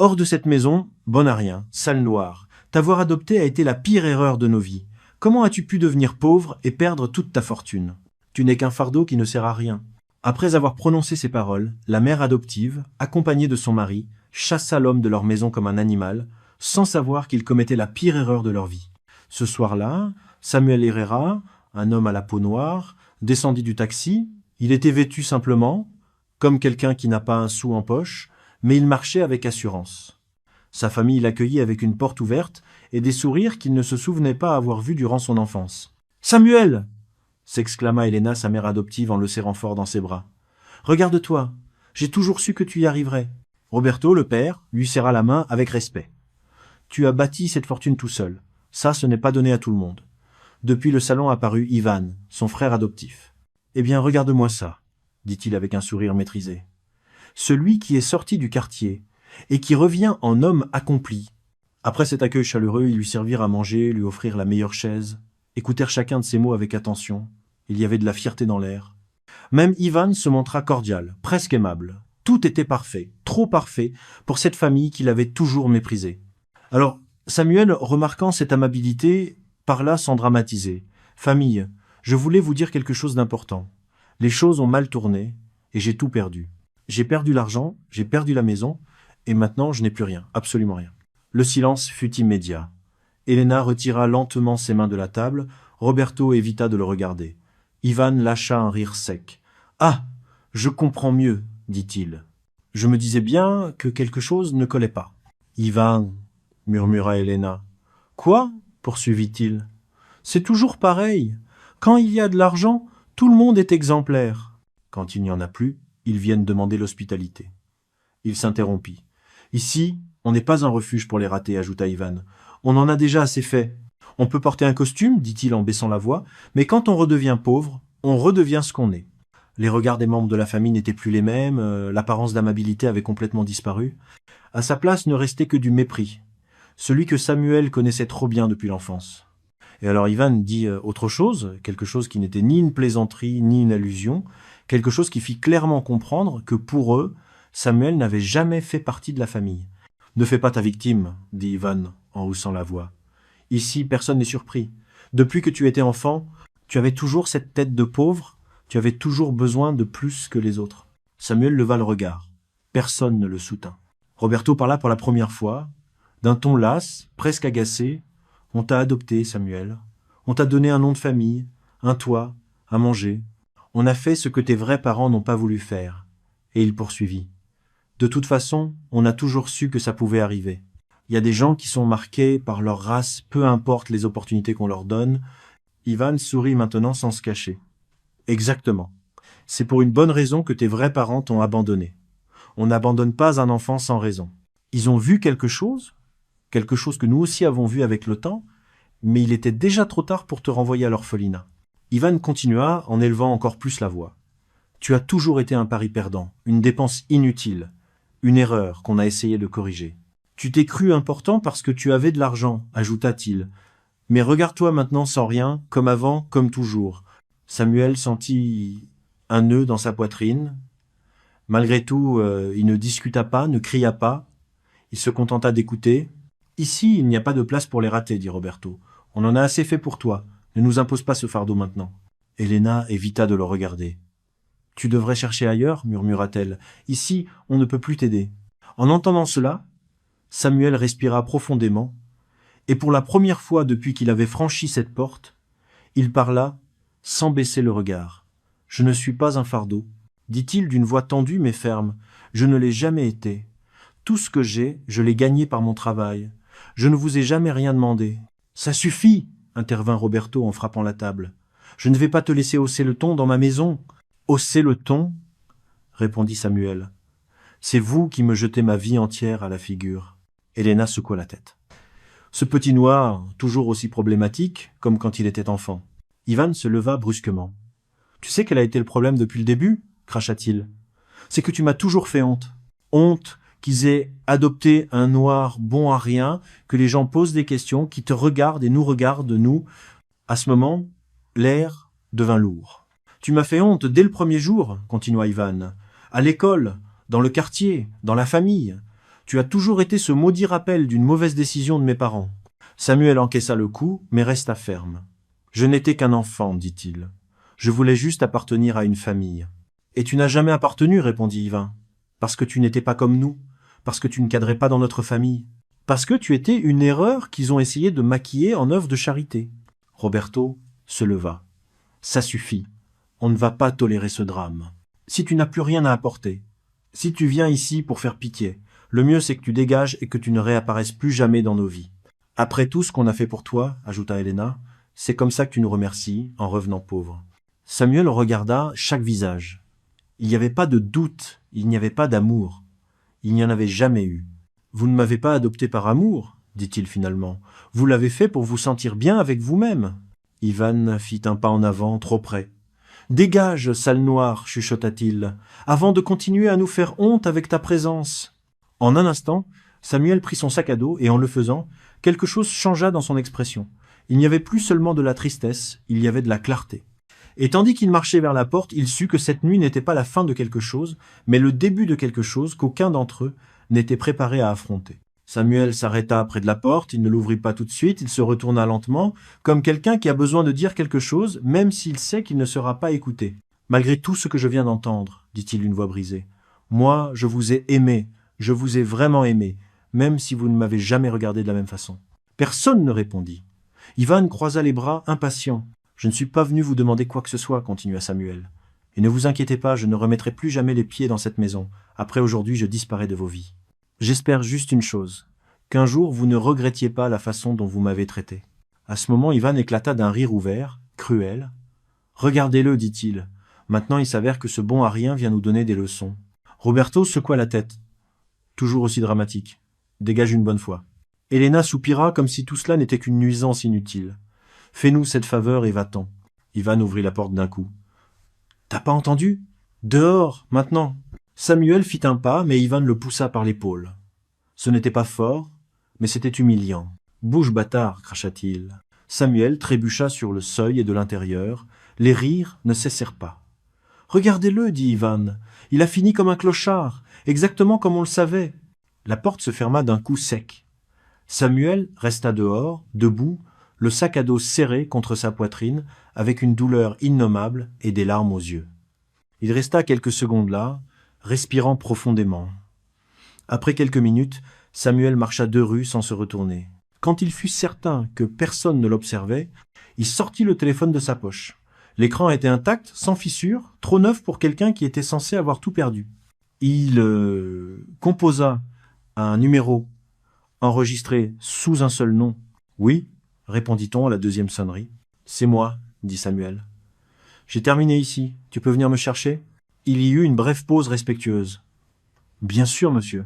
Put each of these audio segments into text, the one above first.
Hors de cette maison, bonne à rien, sale noire. T'avoir adopté a été la pire erreur de nos vies. Comment as-tu pu devenir pauvre et perdre toute ta fortune? Tu n'es qu'un fardeau qui ne sert à rien. » Après avoir prononcé ces paroles, la mère adoptive, accompagnée de son mari, chassa l'homme de leur maison comme un animal, sans savoir qu'ils commettaient la pire erreur de leur vie. Ce soir-là, Samuel Herrera, un homme à la peau noire, descendit du taxi. Il était vêtu simplement, comme quelqu'un qui n'a pas un sou en poche, mais il marchait avec assurance. Sa famille l'accueillit avec une porte ouverte et des sourires qu'il ne se souvenait pas avoir vus durant son enfance. « Samuel !» s'exclama Elena, sa mère adoptive, en le serrant fort dans ses bras. « Regarde-toi, j'ai toujours su que tu y arriverais. » Roberto, le père, lui serra la main avec respect. « Tu as bâti cette fortune tout seul. Ça, ce n'est pas donné à tout le monde. » Depuis le salon apparut Ivan, son frère adoptif. « Eh bien, regarde-moi ça, » dit-il avec un sourire maîtrisé. « Celui qui est sorti du quartier et qui revient en homme accompli. » Après cet accueil chaleureux, ils lui servirent à manger, lui offrirent la meilleure chaise, écoutèrent chacun de ses mots avec attention. Il y avait de la fierté dans l'air. Même Ivan se montra cordial, presque aimable. Tout était parfait, trop parfait, pour cette famille qu'il avait toujours méprisée. Alors, Samuel, remarquant cette amabilité, parla sans dramatiser. « Famille, je voulais vous dire quelque chose d'important. Les choses ont mal tourné et j'ai tout perdu. J'ai perdu l'argent, j'ai perdu la maison et maintenant je n'ai plus rien, absolument rien. » Le silence fut immédiat. Elena retira lentement ses mains de la table. Roberto évita de le regarder. Ivan lâcha un rire sec. « Ah, je comprends mieux, dit-il. Je me disais bien que quelque chose ne collait pas. »« Ivan, murmura Elena. Quoi ? Poursuivit-il. C'est toujours pareil. Quand il y a de l'argent, tout le monde est exemplaire. Quand il n'y en a plus, ils viennent demander l'hospitalité. » Il s'interrompit. « Ici, on n'est pas un refuge pour les ratés, ajouta Ivan. On en a déjà assez fait. On peut porter un costume, dit-il en baissant la voix, mais quand on redevient pauvre, on redevient ce qu'on est. Les regards des membres de la famille n'étaient plus les mêmes, l'apparence d'amabilité avait complètement disparu. À sa place ne restait que du mépris, celui que Samuel connaissait trop bien depuis l'enfance. Et alors Ivan dit autre chose, quelque chose qui n'était ni une plaisanterie ni une allusion, quelque chose qui fit clairement comprendre que pour eux, Samuel n'avait jamais fait partie de la famille. « Ne fais pas ta victime, » dit Ivan en haussant la voix. « Ici, personne n'est surpris. Depuis que tu étais enfant, tu avais toujours cette tête de pauvre, tu avais toujours besoin de plus que les autres. » Samuel leva le regard. Personne ne le soutint. Roberto parla pour la première fois, d'un ton las, presque agacé. « On t'a adopté, Samuel. On t'a donné un nom de famille, un toit, à manger. On a fait ce que tes vrais parents n'ont pas voulu faire. » Et il poursuivit. « De toute façon, on a toujours su que ça pouvait arriver. Il y a des gens qui sont marqués par leur race, peu importe les opportunités qu'on leur donne. » Ivan sourit maintenant sans se cacher. « Exactement. C'est pour une bonne raison que tes vrais parents t'ont abandonné. On n'abandonne pas un enfant sans raison. Ils ont vu quelque chose que nous aussi avons vu avec le temps, mais il était déjà trop tard pour te renvoyer à l'orphelinat. » Ivan continua en élevant encore plus la voix. « Tu as toujours été un pari perdant, une dépense inutile, une erreur qu'on a essayé de corriger. Tu t'es cru important parce que tu avais de l'argent, ajouta-t-il. Mais regarde-toi maintenant sans rien, comme avant, comme toujours. » Samuel sentit un nœud dans sa poitrine. Malgré tout, il ne discuta pas, ne cria pas. Il se contenta d'écouter. « Ici, il n'y a pas de place pour les ratés, dit Roberto. On en a assez fait pour toi. Ne nous impose pas ce fardeau maintenant. » Elena évita de le regarder. « Tu devrais chercher ailleurs, murmura-t-elle. Ici, on ne peut plus t'aider. » En entendant cela, Samuel respira profondément, et pour la première fois depuis qu'il avait franchi cette porte, il parla sans baisser le regard. « Je ne suis pas un fardeau, » dit-il d'une voix tendue mais ferme. « Je ne l'ai jamais été. Tout ce que j'ai, je l'ai gagné par mon travail. Je ne vous ai jamais rien demandé. »« Ça suffit !» intervint Roberto en frappant la table. « Je ne vais pas te laisser hausser le ton dans ma maison. »« Hausser le ton ?» répondit Samuel. « C'est vous qui me jetez ma vie entière à la figure. » Elena secoua la tête. Ce petit noir, toujours aussi problématique, comme quand il était enfant. Ivan se leva brusquement. « Tu sais quel a été le problème depuis le début ?» cracha-t-il. « C'est que tu m'as toujours fait honte. Honte qu'ils aient adopté un noir bon à rien, que les gens posent des questions, qui te regardent et nous regardent, nous. » À ce moment, l'air devint lourd. « Tu m'as fait honte dès le premier jour, continua Ivan. À l'école, dans le quartier, dans la famille. Tu as toujours été ce maudit rappel d'une mauvaise décision de mes parents. Samuel encaissa le coup, mais resta ferme. Je n'étais qu'un enfant, dit-il. Je voulais juste appartenir à une famille. Et tu n'as jamais appartenu, répondit Ivan. Parce que tu n'étais pas comme nous, parce que tu ne cadrais pas dans notre famille, parce que tu étais une erreur qu'ils ont essayé de maquiller en œuvre de charité. Roberto se leva. Ça suffit. On ne va pas tolérer ce drame. Si tu n'as plus rien à apporter, si tu viens ici pour faire pitié, le mieux c'est que tu dégages et que tu ne réapparaisses plus jamais dans nos vies. Après tout ce qu'on a fait pour toi, ajouta Helena, c'est comme ça que tu nous remercies en revenant pauvre. Samuel regarda chaque visage. Il n'y avait pas de doute, il n'y avait pas d'amour. Il n'y en avait jamais eu. Vous ne m'avez pas adopté par amour, dit-il finalement. Vous l'avez fait pour vous sentir bien avec vous-même. Ivan fit un pas en avant, trop près. Dégage, sale noire, chuchota-t-il, avant de continuer à nous faire honte avec ta présence. En un instant, Samuel prit son sac à dos et en le faisant, quelque chose changea dans son expression. Il n'y avait plus seulement de la tristesse, il y avait de la clarté. Et tandis qu'il marchait vers la porte, il sut que cette nuit n'était pas la fin de quelque chose, mais le début de quelque chose qu'aucun d'entre eux n'était préparé à affronter. Samuel s'arrêta près de la porte, il ne l'ouvrit pas tout de suite, il se retourna lentement, comme quelqu'un qui a besoin de dire quelque chose, même s'il sait qu'il ne sera pas écouté. « Malgré tout ce que je viens d'entendre, dit-il d'une voix brisée, moi, je vous ai aimé, je vous ai vraiment aimé, même si vous ne m'avez jamais regardé de la même façon. » Personne ne répondit. Ivan croisa les bras, impatient. « Je ne suis pas venu vous demander quoi que ce soit, continua Samuel. Et ne vous inquiétez pas, je ne remettrai plus jamais les pieds dans cette maison. Après aujourd'hui, je disparais de vos vies. J'espère juste une chose, qu'un jour vous ne regrettiez pas la façon dont vous m'avez traité. » À ce moment, Ivan éclata d'un rire ouvert, cruel. « Regardez-le, dit-il. Maintenant, il s'avère que ce bon à rien vient nous donner des leçons. » Roberto secoua la tête. Toujours aussi dramatique. « Dégage une bonne fois. » Helena soupira comme si tout cela n'était qu'une nuisance inutile. « Fais-nous cette faveur et va-t'en. » Ivan ouvrit la porte d'un coup. « T'as pas entendu ? Dehors, maintenant !» Samuel fit un pas, mais Ivan le poussa par l'épaule. Ce n'était pas fort, mais c'était humiliant. « Bouge, bâtard !» cracha-t-il. Samuel trébucha sur le seuil et de l'intérieur. Les rires ne cessèrent pas. « Regardez-le, dit Ivan. Il a fini comme un clochard, exactement comme on le savait. » La porte se ferma d'un coup sec. Samuel resta dehors, debout, le sac à dos serré contre sa poitrine, avec une douleur innommable et des larmes aux yeux. Il resta quelques secondes là, respirant profondément. Après quelques minutes, Samuel marcha 2 rues sans se retourner. Quand il fut certain que personne ne l'observait, il sortit le téléphone de sa poche. L'écran était intact, sans fissure, trop neuf pour quelqu'un qui était censé avoir tout perdu. Il composa un numéro enregistré sous un seul nom. « Oui », répondit-on à la 2e sonnerie. « C'est moi », dit Samuel. « J'ai terminé ici. Tu peux venir me chercher ?» Il y eut une brève pause respectueuse. « Bien sûr, monsieur.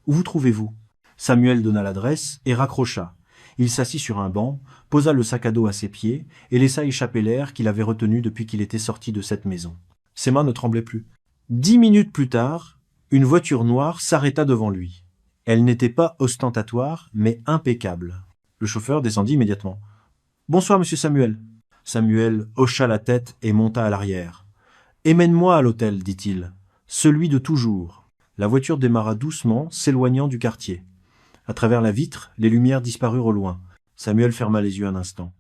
Où vous trouvez-vous » Samuel donna l'adresse et raccrocha. Il s'assit sur un banc, posa le sac à dos à ses pieds et laissa échapper l'air qu'il avait retenu depuis qu'il était sorti de cette maison. Ses mains ne tremblaient plus. 10 minutes plus tard, une voiture noire s'arrêta devant lui. Elle n'était pas ostentatoire, mais impeccable. Le chauffeur descendit immédiatement. « Bonsoir, monsieur Samuel. » Samuel hocha la tête et monta à l'arrière. « Emmène-moi à l'hôtel, dit-il. Celui de toujours. » La voiture démarra doucement, s'éloignant du quartier. À travers la vitre, les lumières disparurent au loin. Samuel ferma les yeux un instant.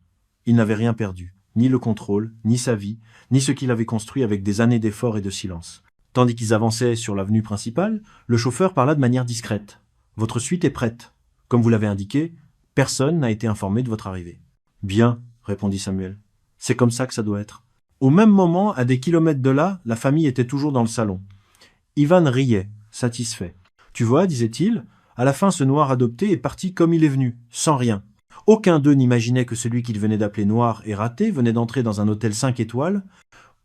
Il n'avait rien perdu, ni le contrôle, ni sa vie, ni ce qu'il avait construit avec des années d'efforts et de silence. Tandis qu'ils avançaient sur l'avenue principale, le chauffeur parla de manière discrète. « Votre suite est prête. Comme vous l'avez indiqué, personne n'a été informé de votre arrivée. »« Bien, » répondit Samuel. « C'est comme ça que ça doit être. » Au même moment, à des kilomètres de là, la famille était toujours dans le salon. Ivan riait, satisfait. « Tu vois, disait-il, à la fin ce noir adopté est parti comme il est venu, sans rien. Aucun d'eux n'imaginait que celui qu'il venait d'appeler noir et raté venait d'entrer dans un hôtel 5 étoiles,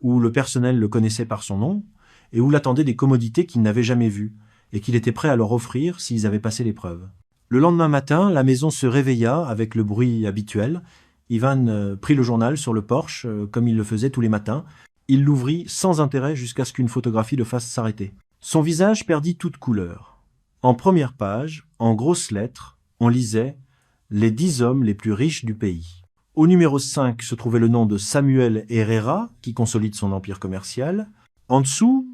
où le personnel le connaissait par son nom, et où l'attendaient des commodités qu'ils n'avaient jamais vues, et qu'il était prêt à leur offrir s'ils avaient passé l'épreuve. Le lendemain matin, la maison se réveilla avec le bruit habituel. Ivan prit le journal sur le porche, comme il le faisait tous les matins. Il l'ouvrit sans intérêt jusqu'à ce qu'une photographie le fasse s'arrêter. Son visage perdit toute couleur. En première page, en grosses lettres, on lisait « Les 10 hommes les plus riches du pays ». Au numéro 5 se trouvait le nom de Samuel Herrera, qui consolide son empire commercial. En dessous,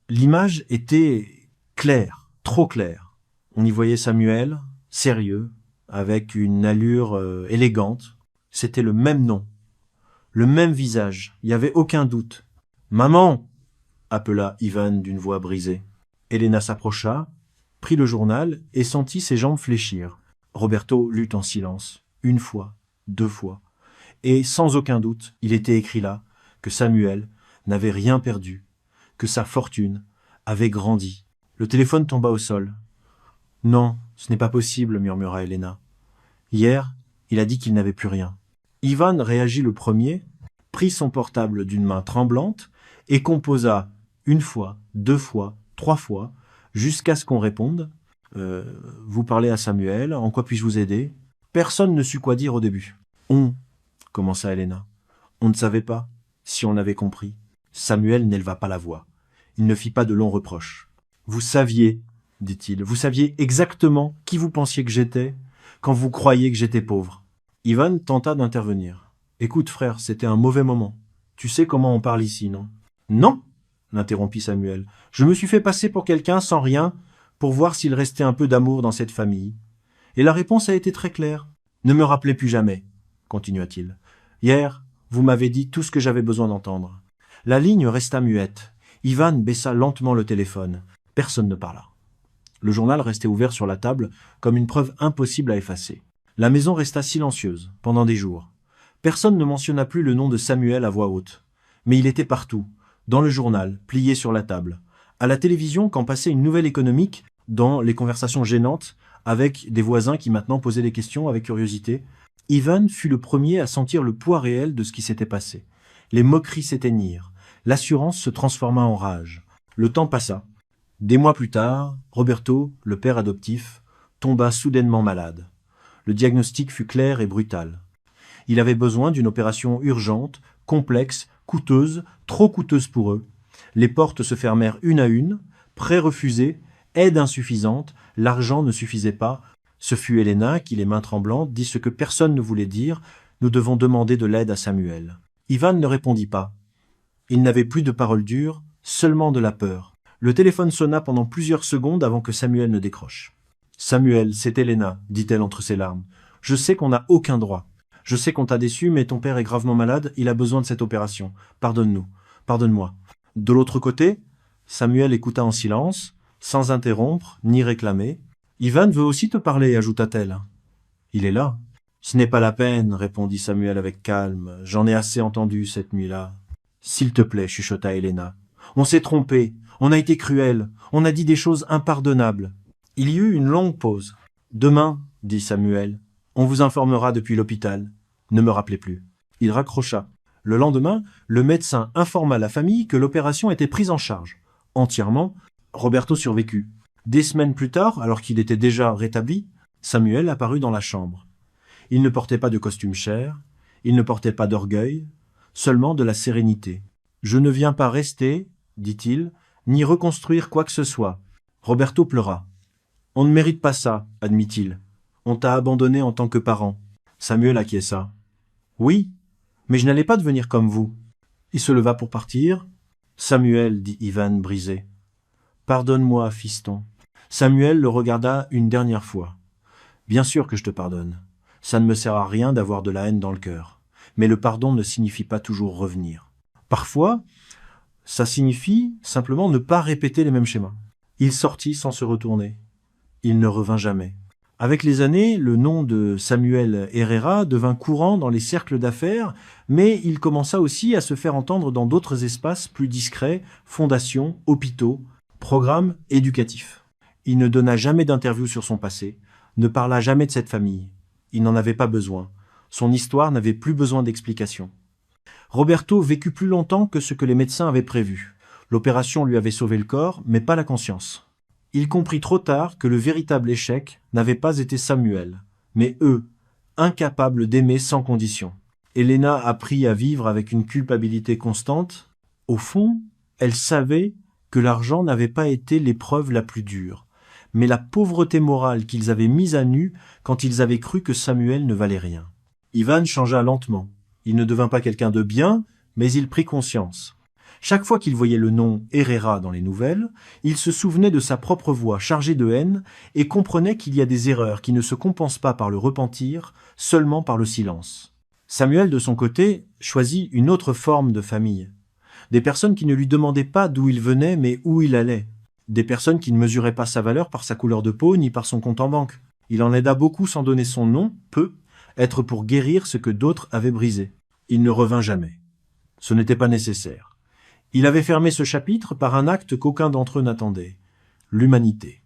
l'image était claire, trop claire. On y voyait Samuel, sérieux, avec une allure élégante. C'était le même nom, le même visage, il n'y avait aucun doute. « Maman !» appela Ivan d'une voix brisée. Elena s'approcha, prit le journal et sentit ses jambes fléchir. Roberto lut en silence, une fois, deux fois. Et sans aucun doute, il était écrit là que Samuel n'avait rien perdu, que sa fortune avait grandi. Le téléphone tomba au sol. « Non, ce n'est pas possible, » murmura Elena. « Hier, il a dit qu'il n'avait plus rien. » Ivan réagit le premier, prit son portable d'une main tremblante et composa une fois, deux fois, trois fois, jusqu'à ce qu'on réponde « Vous parlez à Samuel, en quoi puis-je vous aider ?» Personne ne sut quoi dire au début. « On » commença Elena. « On ne savait pas, si on avait compris. » Samuel n'éleva pas la voix. Il ne fit pas de longs reproches. « Vous saviez, dit-il, vous saviez exactement qui vous pensiez que j'étais quand vous croyiez que j'étais pauvre. » Ivan tenta d'intervenir. « Écoute, frère, c'était un mauvais moment. Tu sais comment on parle ici, non ?»« Non !» l'interrompit Samuel. « Je me suis fait passer pour quelqu'un sans rien pour voir s'il restait un peu d'amour dans cette famille. Et la réponse a été très claire. Ne me rappelez plus jamais, continua-t-il. Hier, vous m'avez dit tout ce que j'avais besoin d'entendre. » La ligne resta muette. Ivan baissa lentement le téléphone. Personne ne parla. Le journal restait ouvert sur la table comme une preuve impossible à effacer. La maison resta silencieuse pendant des jours. Personne ne mentionna plus le nom de Samuel à voix haute. Mais il était partout, dans le journal, plié sur la table. À la télévision, quand passait une nouvelle économique, dans les conversations gênantes, avec des voisins qui maintenant posaient des questions avec curiosité, Ivan fut le premier à sentir le poids réel de ce qui s'était passé. Les moqueries s'éteignirent. L'assurance se transforma en rage. Le temps passa. Des mois plus tard, Roberto, le père adoptif, tomba soudainement malade. Le diagnostic fut clair et brutal. Il avait besoin d'une opération urgente, complexe, coûteuse, trop coûteuse pour eux. Les portes se fermèrent une à une, prêts refusés, aide insuffisante, l'argent ne suffisait pas. Ce fut Elena qui, les mains tremblantes, dit ce que personne ne voulait dire, nous devons demander de l'aide à Samuel. Ivan ne répondit pas. Il n'avait plus de paroles dures, seulement de la peur. Le téléphone sonna pendant plusieurs secondes avant que Samuel ne décroche. « Samuel, c'est Elena, dit-elle entre ses larmes. Je sais qu'on n'a aucun droit. Je sais qu'on t'a déçu, mais ton père est gravement malade, il a besoin de cette opération. Pardonne-nous, pardonne-moi. » De l'autre côté, Samuel écouta en silence, sans interrompre ni réclamer. « Ivan veut aussi te parler, ajouta-t-elle. « Il est là. »« Ce n'est pas la peine, répondit Samuel avec calme. J'en ai assez entendu cette nuit-là. »« S'il te plaît, chuchota Elena. On s'est trompé, on a été cruel, on a dit des choses impardonnables. » Il y eut une longue pause. « Demain, dit Samuel, on vous informera depuis l'hôpital. Ne me rappelez plus. » Il raccrocha. Le lendemain, le médecin informa la famille que l'opération était prise en charge. Entièrement, Roberto survécut. Des semaines plus tard, alors qu'il était déjà rétabli, Samuel apparut dans la chambre. Il ne portait pas de costume cher, il ne portait pas d'orgueil, seulement de la sérénité. « Je ne viens pas rester, dit-il, ni reconstruire quoi que ce soit. » Roberto pleura. « On ne mérite pas ça, admit-il. On t'a abandonné en tant que parent. » Samuel acquiesça. « Oui, mais je n'allais pas devenir comme vous. » Il se leva pour partir. « Samuel, dit Ivan brisé. Pardonne-moi, fiston. » Samuel le regarda une dernière fois. « Bien sûr que je te pardonne. Ça ne me sert à rien d'avoir de la haine dans le cœur. Mais le pardon ne signifie pas toujours revenir. Parfois, ça signifie simplement ne pas répéter les mêmes schémas. » Il sortit sans se retourner. Il ne revint jamais. Avec les années, le nom de Samuel Herrera devint courant dans les cercles d'affaires, mais il commença aussi à se faire entendre dans d'autres espaces plus discrets, fondations, hôpitaux, programmes éducatifs. Il ne donna jamais d'interview sur son passé, ne parla jamais de cette famille. Il n'en avait pas besoin. Son histoire n'avait plus besoin d'explications. Roberto vécut plus longtemps que ce que les médecins avaient prévu. L'opération lui avait sauvé le corps, mais pas la conscience. Il comprit trop tard que le véritable échec n'avait pas été Samuel, mais eux, incapables d'aimer sans condition. Elena apprit à vivre avec une culpabilité constante. Au fond, elle savait que l'argent n'avait pas été l'épreuve la plus dure, mais la pauvreté morale qu'ils avaient mise à nu quand ils avaient cru que Samuel ne valait rien. Ivan changea lentement. Il ne devint pas quelqu'un de bien, mais il prit conscience. Chaque fois qu'il voyait le nom Herrera dans les nouvelles, il se souvenait de sa propre voix chargée de haine et comprenait qu'il y a des erreurs qui ne se compensent pas par le repentir, seulement par le silence. Samuel, de son côté, choisit une autre forme de famille. Des personnes qui ne lui demandaient pas d'où il venait, mais où il allait. Des personnes qui ne mesuraient pas sa valeur par sa couleur de peau ni par son compte en banque. Il en aida beaucoup sans donner son nom, peu, être pour guérir ce que d'autres avaient brisé. Il ne revint jamais. Ce n'était pas nécessaire. Il avait fermé ce chapitre par un acte qu'aucun d'entre eux n'attendait. L'humanité.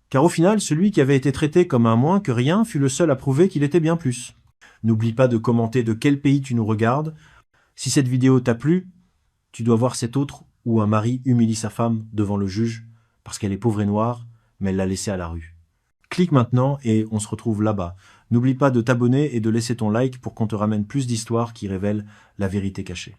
Car au final, celui qui avait été traité comme un moins que rien fut le seul à prouver qu'il était bien plus. N'oublie pas de commenter de quel pays tu nous regardes. Si cette vidéo t'a plu, tu dois voir cette autre où un mari humilie sa femme devant le juge parce qu'elle est pauvre et noire, mais elle l'a laissée à la rue. Clique maintenant et on se retrouve là-bas. N'oublie pas de t'abonner et de laisser ton like pour qu'on te ramène plus d'histoires qui révèlent la vérité cachée.